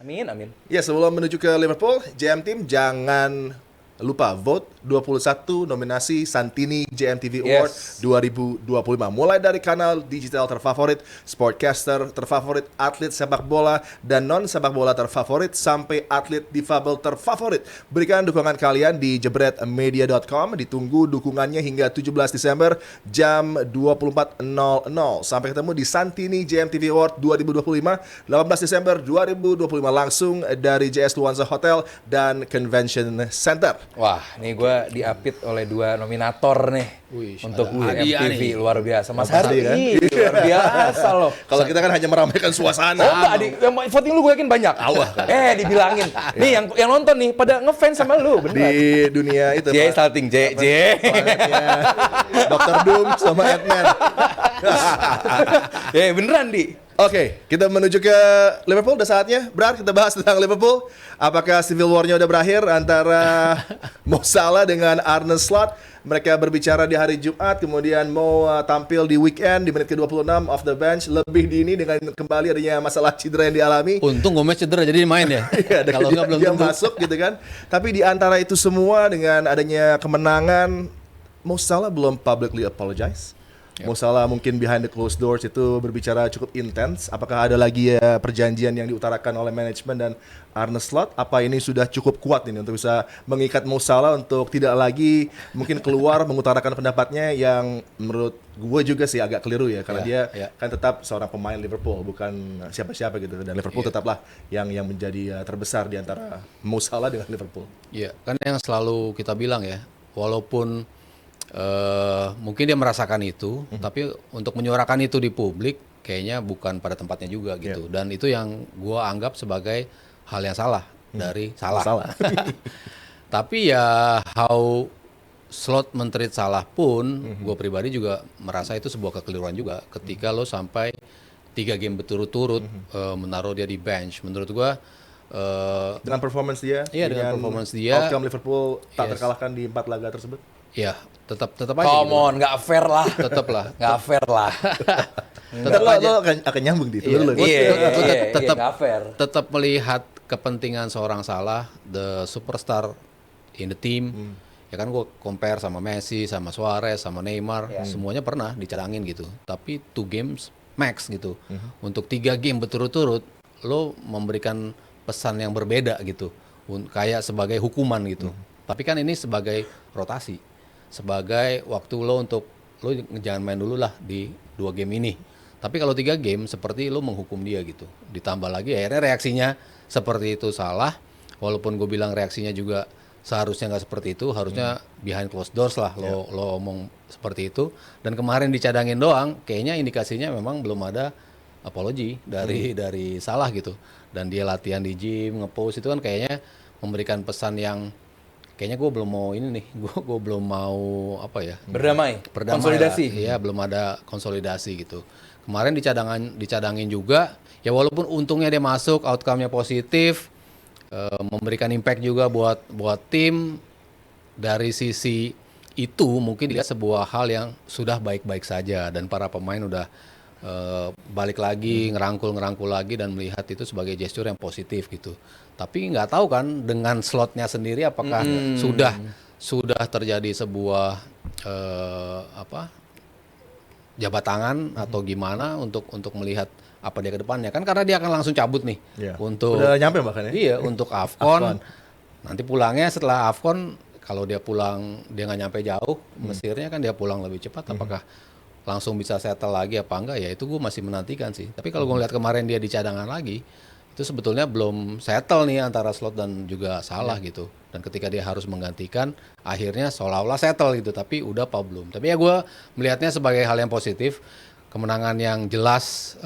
Amin, amin. Ya, sebelum menuju ke Liverpool, JM Team jangan lupa vote 21 nominasi Santini JMTV Award 2025. Mulai dari kanal digital terfavorit, sportcaster terfavorit, atlet sepak bola dan non sepak bola terfavorit, sampai atlet difabel terfavorit. Berikan dukungan kalian di jebretmedia.com. Ditunggu dukungannya hingga 17 Desember jam 24.00. Sampai ketemu di Santini JMTV Award 2025 18 Desember 2025 langsung dari JS Luanza Hotel dan Convention Center. Wah, nih gue diapit oleh 2 nominator nih. Untuk MTV, luar biasa. Mas Hardi kan? Luar biasa loh. Kalau kita kan hanya meramaikan suasana. Oh enggak, yang voting lu gue yakin banyak. Dibilangin. Nih yang nonton nih, pada ngefans sama lu, bener. Di dunia itu J salting, J. Dr. Doom sama Ant-Man. Beneran, Di. Oke, kita menuju ke Liverpool. Udah saatnya, Brar, kita bahas tentang Liverpool. Apakah Civil War-nya udah berakhir antara Mo Salah dengan Arne Slot? Mereka berbicara di hari Jumat, kemudian Mo tampil di weekend di menit ke-26 off the bench, lebih dini dengan kembali adanya masalah cedera yang dialami. Untung Gomez cedera jadi main ya. Kalau nggak belum dia masuk gitu kan. Tapi di antara itu semua dengan adanya kemenangan, Mo Salah belum publicly apologize. Mo Salah mungkin behind the closed doors itu berbicara cukup intens. Apakah ada lagi perjanjian yang diutarakan oleh manajemen dan Arne Slot? Apa ini sudah cukup kuat ini untuk bisa mengikat Mo Salah untuk tidak lagi mungkin keluar mengutarakan pendapatnya yang menurut gue juga sih agak keliru ya, karena dia kan tetap seorang pemain Liverpool, bukan siapa-siapa gitu, dan Liverpool tetaplah yang menjadi terbesar di antara Mo Salah dengan Liverpool. Iya, kan yang selalu kita bilang ya, walaupun mungkin dia merasakan itu, tapi untuk menyuarakan itu di publik kayaknya bukan pada tempatnya juga gitu. Dan itu yang gue anggap sebagai hal yang salah dari Salah. Tapi ya how Slot men-treat Salah pun, gue pribadi juga merasa itu sebuah kekeliruan juga. Ketika lo sampai 3 game berturut-turut menaruh dia di bench, menurut gue dengan performance dia, dengan performance dia, outcome Liverpool tak terkalahkan di 4 laga tersebut. Ya, tetap aja. Come gitu. on, nggak fair lah. Tetap lah. Nggak fair lah. Tetap lo akan nyambung di itu. Nggak fair. Tetap melihat kepentingan seorang Salah, the superstar in the team. Ya kan gue compare sama Messi, sama Suarez, sama Neymar, semuanya pernah dicadangin gitu. Tapi 2 games max gitu. Untuk 3 game berturut-turut, lo memberikan pesan yang berbeda gitu. Kayak sebagai hukuman gitu. Tapi kan ini sebagai rotasi. Sebagai waktu lo untuk lo jangan main dulu lah di 2 game ini. Tapi kalau 3 game seperti lo menghukum dia gitu. Ditambah lagi akhirnya reaksinya seperti itu Salah. Walaupun gue bilang reaksinya juga seharusnya nggak seperti itu, harusnya behind closed doors lah lo omong seperti itu. Dan kemarin dicadangin doang, kayaknya indikasinya memang belum ada apology dari Salah gitu. Dan dia latihan di gym, nge-post itu kan kayaknya memberikan pesan yang kayaknya gue belum mau ini nih, gue belum mau berdamai konsolidasi. Iya, belum ada konsolidasi gitu. Kemarin dicadangin juga, ya walaupun untungnya dia masuk, outcome-nya positif, memberikan impact juga buat tim. Dari sisi itu mungkin dilihat sebuah hal yang sudah baik-baik saja dan para pemain udah balik lagi, ngerangkul lagi dan melihat itu sebagai gesture yang positif gitu. Tapi nggak tahu kan dengan Slotnya sendiri apakah sudah terjadi sebuah jabat tangan atau gimana untuk melihat apa dia ke depannya kan, karena dia akan langsung cabut nih untuk udah nyampe bahkan ya. Iya, untuk AFCON. Nanti pulangnya setelah AFCON, kalau dia pulang dia nggak nyampe jauh, Mesirnya kan dia pulang lebih cepat, apakah langsung bisa settle lagi apa enggak, ya itu gue masih menantikan sih. Tapi kalau gue lihat kemarin dia di cadangan lagi, itu sebetulnya belum settle nih antara Slot dan juga Salah gitu. Dan ketika dia harus menggantikan, akhirnya seolah-olah settle gitu, tapi udah apa belum. Tapi ya gue melihatnya sebagai hal yang positif, kemenangan yang jelas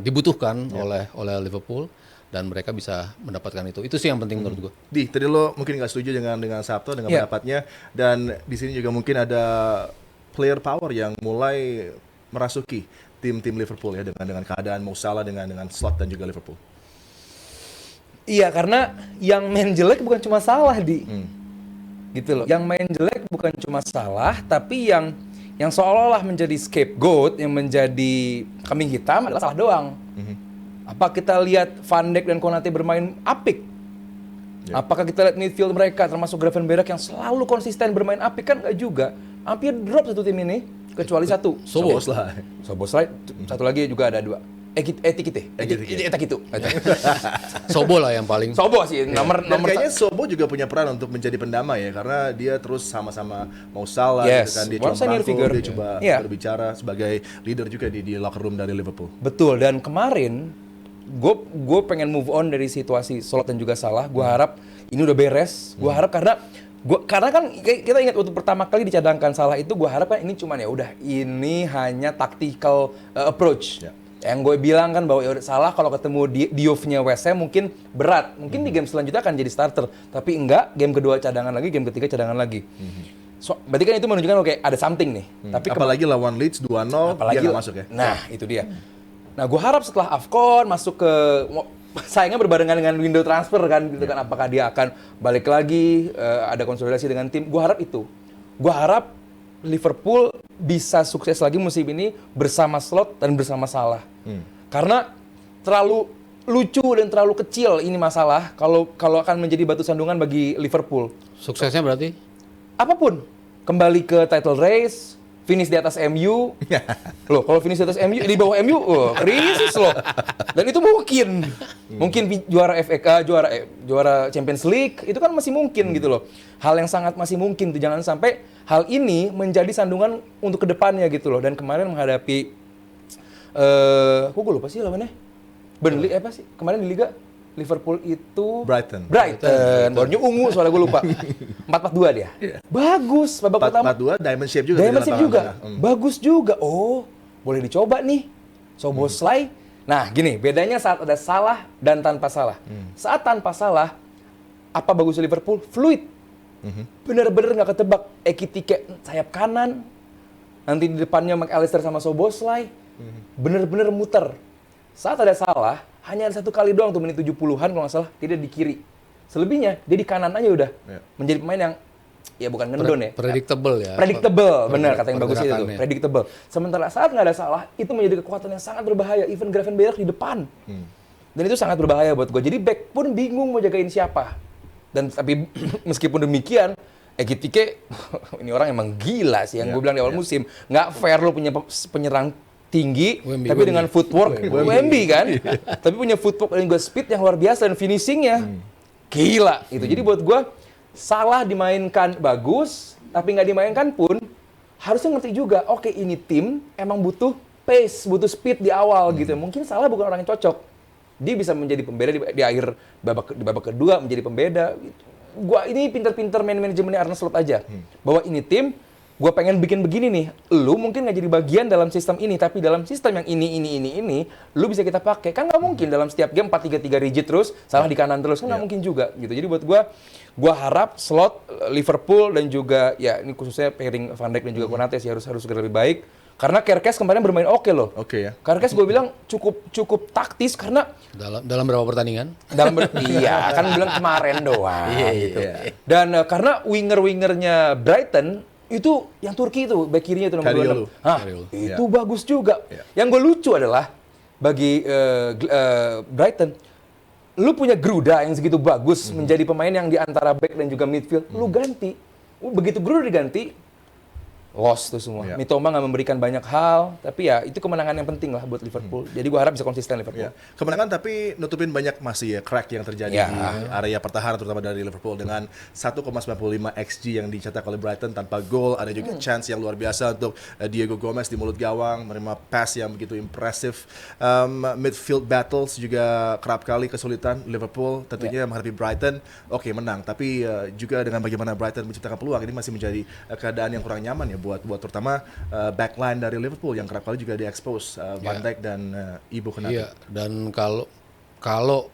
dibutuhkan oleh Liverpool, dan mereka bisa mendapatkan itu. Itu sih yang penting menurut gue. Tadi lo mungkin nggak setuju dengan Sabto dengan pendapatnya, dan di sini juga mungkin ada player power yang mulai merasuki tim Liverpool ya, dengan keadaan Mo Salah dengan Slot dan juga Liverpool. Iya, karena yang main jelek bukan cuma Salah gitu loh. Yang main jelek bukan cuma Salah, tapi yang seolah-olah menjadi scapegoat, yang menjadi kambing hitam adalah Salah doang. Apa kita lihat Van Dijk dan Konate bermain apik? Apakah kita lihat midfield mereka termasuk Gravenberch yang selalu konsisten bermain apik? Kan nggak juga. Hampir drop satu tim ini kecuali satu. Szoboszlai. Szoboszlai, satu lagi juga ada dua. Ekitike. Sobo lah yang paling. Sobo sih Dan nomor kayaknya Sobo juga punya peran untuk menjadi pendamai ya, karena dia terus sama-sama mau salah Yes. gitu kan, dia One coba senior merangkul, figure. dia coba Yeah. berbicara sebagai leader juga di locker room dari Liverpool. Betul, dan kemarin gue pengen move on dari situasi Slot dan juga Salah. Gue harap ini udah beres. Gue harap karena kan kita ingat waktu pertama kali dicadangkan Salah itu, gue harap kan ini cuman ya udah ini hanya tactical approach. Ya. Yang gue bilang kan bahwa ya udah, Salah kalau ketemu Diouf-nya West Ham mungkin berat, mungkin di game selanjutnya akan jadi starter, tapi enggak, game kedua cadangan lagi, game ketiga cadangan lagi. So, berarti kan itu menunjukkan oke ada something nih. Tapi Apalagi lawan Leeds 2-0 dia nggak masuk ya. Nah, itu dia. Nah, gue harap setelah AFCON masuk ke sayangnya berbarengan dengan window transfer kan, gitu kan. Apakah dia akan balik lagi, ada konsolidasi dengan tim? Gue harap itu. Gue harap Liverpool bisa sukses lagi musim ini bersama Slot dan bersama Salah. Karena terlalu lucu dan terlalu kecil ini masalah kalau akan menjadi batu sandungan bagi Liverpool. Suksesnya berarti? Apapun, kembali ke title race, finish di atas MU. Loh, kalau finish di atas MU, di bawah MU, krisis loh. Dan itu mungkin juara FA Cup, juara Champions League, itu kan masih mungkin gitu loh. Hal yang sangat masih mungkin tuh, jangan sampai hal ini menjadi sandungan untuk kedepannya gitu loh. Dan kemarin menghadapi, gue lupa sih lawannya. Burnley apa sih? Kemarin di Liga Liverpool itu Brighton. Barunya ungu soalnya gue lupa. 4-4-2 dia. Bagus babak pertama. 4-4-2 diamond shape juga. Diamond di shape lapangan juga. tengah. Bagus juga. Oh, boleh dicoba nih. Szoboszlai. Nah, gini, bedanya saat ada Salah dan tanpa Salah. Saat tanpa Salah, apa bagusnya Liverpool? Fluid. Bener-bener nggak ketebak. Ekitike sayap kanan. Nanti di depannya McAllister sama Szoboszlai. Bener-bener muter. Saat ada Salah, hanya ada satu kali doang tuh menit 70-an kalau nggak salah, tidak di kiri. Selebihnya, dia di kanan aja udah. Menjadi pemain yang, ya bukan ngendon ya. Predictable ya. Predictable, benar kata yang bagus itu. pergerakannya. Predictable. Sementara saat nggak ada Salah, itu menjadi kekuatan yang sangat berbahaya. Even Gravenberch di depan. Dan itu sangat berbahaya buat gue. Jadi back pun bingung mau jagain siapa. Dan tapi meskipun demikian, Ekitike, ini orang emang gila sih. Yang gue bilang di awal musim, nggak fair lo punya penyerang tinggi, tapi dengan footwork, Wemby kan, tapi punya footwork dan juga speed yang luar biasa dan finishingnya gila. Itu jadi buat gue Salah dimainkan bagus, tapi nggak dimainkan pun harusnya ngerti juga. Oke, ini tim emang butuh pace, butuh speed di awal gitu. Mungkin Salah bukan orang yang cocok. Dia bisa menjadi pembeda di akhir babak kedua menjadi pembeda. Gua ini pinter-pinter manajemennya Arne Slot aja. Bahwa ini tim gue pengen bikin begini nih, lu mungkin nggak jadi bagian dalam sistem ini, tapi dalam sistem yang ini, lu bisa kita pakai. Kan nggak mungkin dalam setiap game 4-3-3 rigid terus, Salah di kanan terus, kan nggak mungkin juga gitu. Jadi buat gue harap Slot, Liverpool dan juga ya ini khususnya pairing Van Dijk dan juga Konate sih harus segera lebih baik. Karena Kerkes kemarin bermain oke loh. Oke ya. Kerkes gue bilang cukup taktis karena Dalam berapa pertandingan? iya kan bilang kemarin doang gitu. Dan karena wingernya Brighton itu yang Turki itu, back kirinya itu nomor 26. Itu bagus juga. Yang gue lucu adalah bagi Brighton, lu punya Gruda yang segitu bagus menjadi pemain yang di antara back dan juga midfield, lu ganti. Begitu Gruda diganti, lost tuh semua. Mitoma nggak memberikan banyak hal, tapi ya itu kemenangan yang penting lah buat Liverpool. Jadi gue harap bisa konsisten Liverpool. Kemenangan tapi nutupin banyak masih ya crack yang terjadi di area pertahanan terutama dari Liverpool dengan 1,95 XG yang dicetak oleh Brighton tanpa gol. Ada juga chance yang luar biasa untuk Diego Gomez di mulut gawang, menerima pass yang begitu impresif. Midfield battles juga kerap kali kesulitan Liverpool tentunya menghadapi Brighton. Oke, menang, tapi juga dengan bagaimana Brighton menciptakan peluang ini masih menjadi keadaan yang kurang nyaman ya buat terutama backline dari Liverpool yang kerap kali juga diekspos Van Dijk dan Ibu Konate. Iya, dan kalau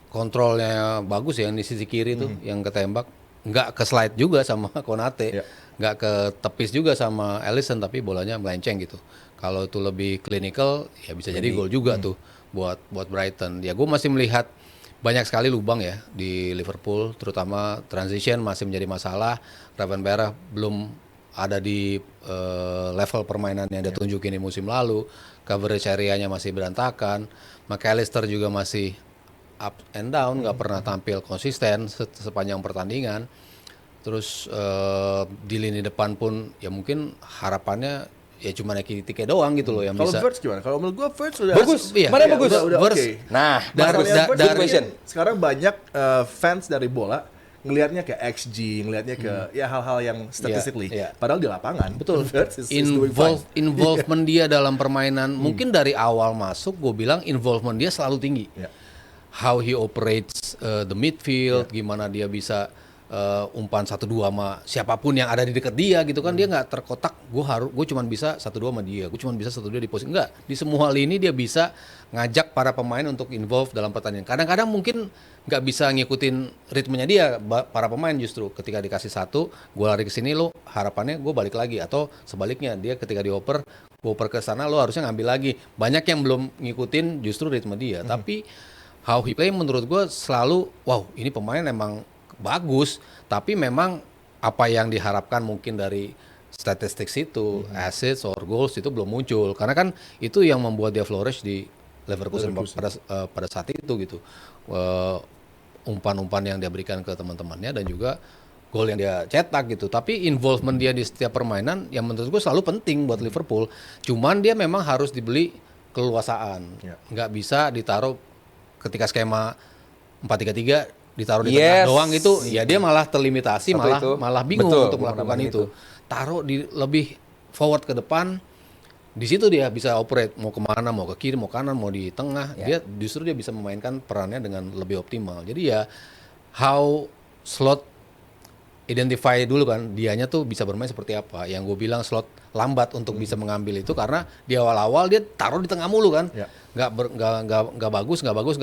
kontrolnya bagus ya di sisi kiri tuh yang ketembak, nggak ke slide juga sama Konate, nggak ke tepis juga sama Alisson, tapi bolanya melenceng gitu. Kalau itu lebih clinical ya bisa jadi gol juga tuh buat Brighton. Ya gue masih melihat banyak sekali lubang ya di Liverpool, terutama transition masih menjadi masalah. Gravenberch belum ada di level permainan yang dia tunjukin di musim lalu. Coverage area-nya masih berantakan. McAllister juga masih up and down, nggak pernah tampil konsisten sepanjang pertandingan. Terus di lini depan pun ya mungkin harapannya ya cuma Ekitike doang gitu loh yang Kalau bisa. Verts gimana? Kalau menurut gua Verts udah Bagus, Iya, mana iya, bagus. udah Verts. oke. Nah, Dari- Sekarang banyak fans dari bola ngelihatnya ke XG, ngelihatnya ke ya hal-hal yang statistically. Iya. Padahal di lapangan, Betul. Verts is doing fine. Involvement dia dalam permainan mungkin dari awal masuk gue bilang involvement dia selalu tinggi. Iya. How he operates the midfield, gimana dia bisa umpan 1-2 sama siapapun yang ada di dekat dia gitu kan. Dia nggak terkotak, gue cuma bisa 1-2 sama dia, gue cuma bisa 1-2 di posisi. Enggak, di semua lini dia bisa ngajak para pemain untuk involve dalam pertandingan. Kadang-kadang mungkin nggak bisa ngikutin ritmenya dia, para pemain justru ketika dikasih satu, gue lari ke sini, lo harapannya gue balik lagi, atau sebaliknya dia ketika dioper, gue oper ke sana, lo harusnya ngambil lagi. Banyak yang belum ngikutin justru ritme dia, tapi how he play menurut gue selalu, wow ini pemain emang bagus, tapi memang apa yang diharapkan mungkin dari statistik itu, assists or goals itu belum muncul, karena kan itu yang membuat dia flourish di Leverkusen. Pada saat itu gitu. Umpan-umpan yang dia berikan ke teman-temannya dan juga gol yang dia cetak gitu. Tapi involvement dia di setiap permainan yang menurut gue selalu penting buat Liverpool. Cuman dia memang harus dibeli keleluasaan. Nggak bisa ditaruh ketika skema 4-3-3 ditaruh di tengah doang itu, ya dia malah terlimitasi, malah bingung untuk melakukan itu. Taruh di lebih forward ke depan, di situ dia bisa operate, mau kemana, mau ke kiri, mau kanan, mau di tengah. Dia justru dia bisa memainkan perannya dengan lebih optimal. Jadi ya how Slot identify dulu kan, dianya tuh bisa bermain seperti apa. Yang gue bilang Slot lambat untuk bisa mengambil itu karena di awal-awal dia taruh di tengah mulu kan. Nggak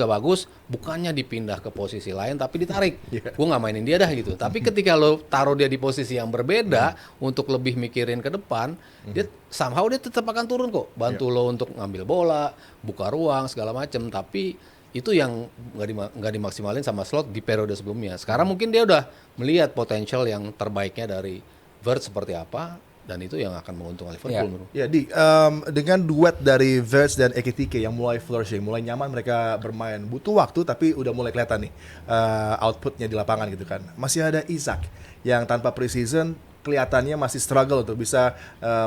bagus, bukannya dipindah ke posisi lain tapi ditarik. Gue nggak mainin dia dah gitu. Tapi ketika lo taruh dia di posisi yang berbeda untuk lebih mikirin ke depan, dia somehow dia tetap akan turun kok, bantu lo untuk ngambil bola, buka ruang segala macem. Tapi itu yang nggak dimaksimalin sama Slot di periode sebelumnya. Sekarang mungkin dia udah melihat potensial yang terbaiknya dari Verts seperti apa, dan itu yang akan menguntungkan Liverpool. Ya, dengan duet dari Verts dan Ekitike yang mulai flourishing, mulai nyaman mereka bermain. Butuh waktu tapi udah mulai kelihatan nih outputnya di lapangan gitu kan. Masih ada Isak yang tanpa preseason kelihatannya masih struggle untuk bisa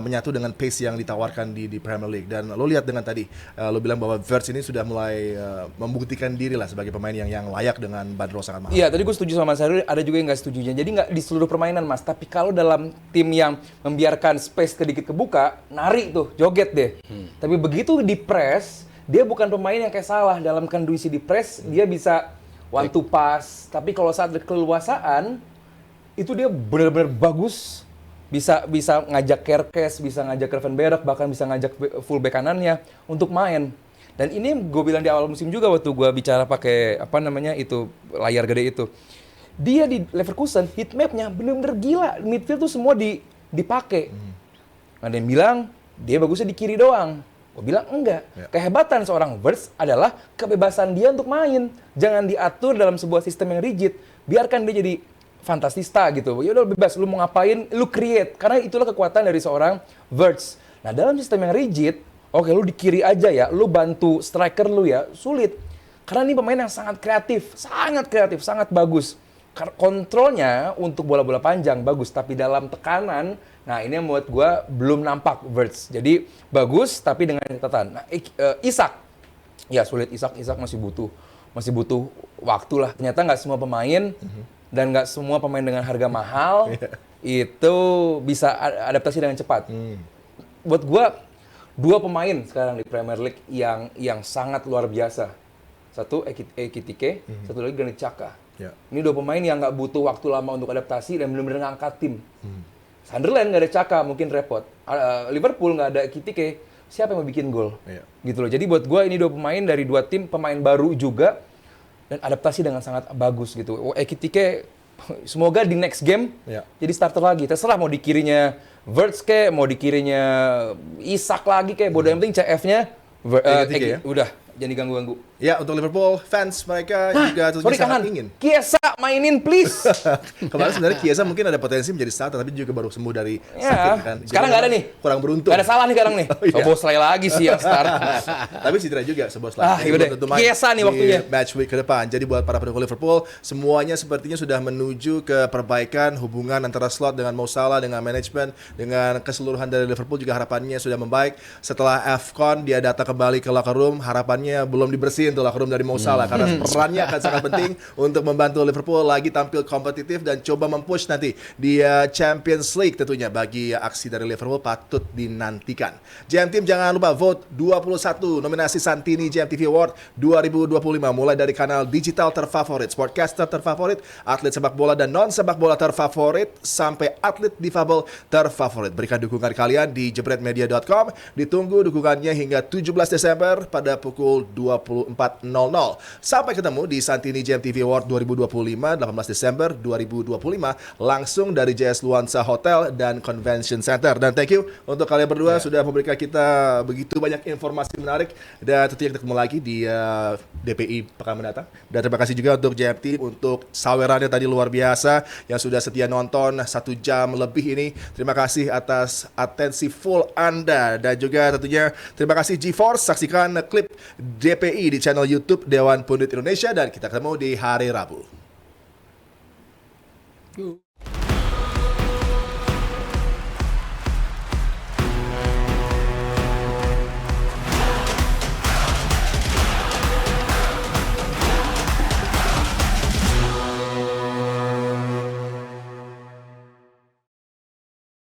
menyatu dengan pace yang ditawarkan di Premier League. Dan lo lihat dengan tadi, lo bilang bahwa Verts ini sudah mulai membuktikan diri lah sebagai pemain yang layak dengan bandrol sangat mahal. Iya, tadi gue setuju sama Mas Heru, ada juga yang nggak setujunya. Jadi nggak di seluruh permainan, Mas. Tapi kalau dalam tim yang membiarkan space sedikit kebuka, nari tuh, joget deh. Tapi begitu di press, dia bukan pemain yang kayak salah. Dalam kondisi di press, dia bisa one to pass. Tapi kalau saat keleluasaan, itu dia benar-benar bagus, bisa ngajak Kerkes, bisa ngajak Gravenberch, bahkan bisa ngajak fullback kanannya untuk main. Dan ini gue bilang di awal musim juga waktu gue bicara pakai itu layar gede itu. Dia di Leverkusen heatmap-nya benar-benar gila, midfield tuh semua dipakai. Ada yang bilang dia bagusnya di kiri doang. Gue bilang enggak. Kehebatan seorang Verts adalah kebebasan dia untuk main. Jangan diatur dalam sebuah sistem yang rigid. Biarkan dia jadi fantastista gitu. Ya udah bebas, lu mau ngapain, lu create. Karena itulah kekuatan dari seorang Verts. Nah, dalam sistem yang rigid, oke, lu di kiri aja ya, lu bantu striker lu ya, sulit. Karena ini pemain yang sangat kreatif, sangat bagus. Kontrolnya untuk bola-bola panjang bagus, tapi dalam tekanan, nah ini yang membuat gue belum nampak Verts. Jadi bagus, tapi dengan catatan. Nah, Isak, ya sulit. Isak masih butuh waktu lah. Ternyata nggak semua pemain dan nggak semua pemain dengan harga mahal itu bisa adaptasi dengan cepat. Buat gue, 2 pemain sekarang di Premier League yang sangat luar biasa. Satu Ekitike, satu lagi Granit Xhaka. Ini 2 pemain yang nggak butuh waktu lama untuk adaptasi dan benar-benar ngangkat tim. Sunderland nggak ada Xhaka, mungkin repot. Liverpool nggak ada Ekitike, siapa yang mau bikin gol? Gitu loh. Jadi buat gue ini 2 pemain dari 2 tim, pemain baru juga, dan adaptasi dengan sangat bagus gitu. Ekitike semoga di next game jadi starter lagi. Terserah mau di kirinya Verts kayak, mau di kirinya Isak lagi kayak, bodoh yang penting CF-nya udah jangan diganggu-ganggu. Ya, untuk Liverpool fans mereka juga tentunya Sorry sangat kangen. ingin. Chiesa mainin please. Kemarin sebenarnya Chiesa mungkin ada potensi menjadi starter, tapi juga baru sembuh dari Ya, sakit kan. sekarang Jadi nggak ada nih. Kurang beruntung. Gak ada salah nih sekarang nih. Oh, iya. Bosley lagi sih yang start. Tapi cedera juga Szoboszlai. Ah, iya deh. Chiesa nih waktunya. Match week ke depan. Jadi buat para pendukung Liverpool, semuanya sepertinya sudah menuju ke perbaikan hubungan antara Slot dengan Mo Salah, dengan manajemen, dengan keseluruhan dari Liverpool juga harapannya sudah membaik. Setelah AFCON dia datang kembali ke locker room, harapannya belum dibersihin tuh locker room dari Mo Salah karena perannya akan sangat penting untuk membantu Liverpool lagi tampil kompetitif dan coba mempush nanti di Champions League tentunya. Bagi aksi dari Liverpool patut dinantikan. JM Team jangan lupa vote 21 nominasi Santini JMTV Award 2025 mulai dari kanal digital terfavorit, sportcaster terfavorit, atlet sepak bola dan non sepak bola terfavorit sampai atlet difabel terfavorit. Berikan dukungan kalian di jebretmedia.com. Ditunggu dukungannya hingga 17 Desember pada pukul 24.00. Sampai ketemu di Santini JMTV Award 2025 18 Desember 2025 langsung dari JS Luansa Hotel dan Convention Center. Dan thank you untuk kalian berdua sudah memberikan kita begitu banyak informasi menarik, dan tentunya kita ketemu lagi di DPI pekan mendatang. Dan terima kasih juga untuk JMT untuk sawerannya tadi luar biasa yang sudah setia nonton 1 jam lebih ini. Terima kasih atas atensi full Anda, dan juga tentunya terima kasih GeForce. Saksikan klip DPI di channel YouTube Dewan Pundit Indonesia, dan kita ketemu di hari Rabu.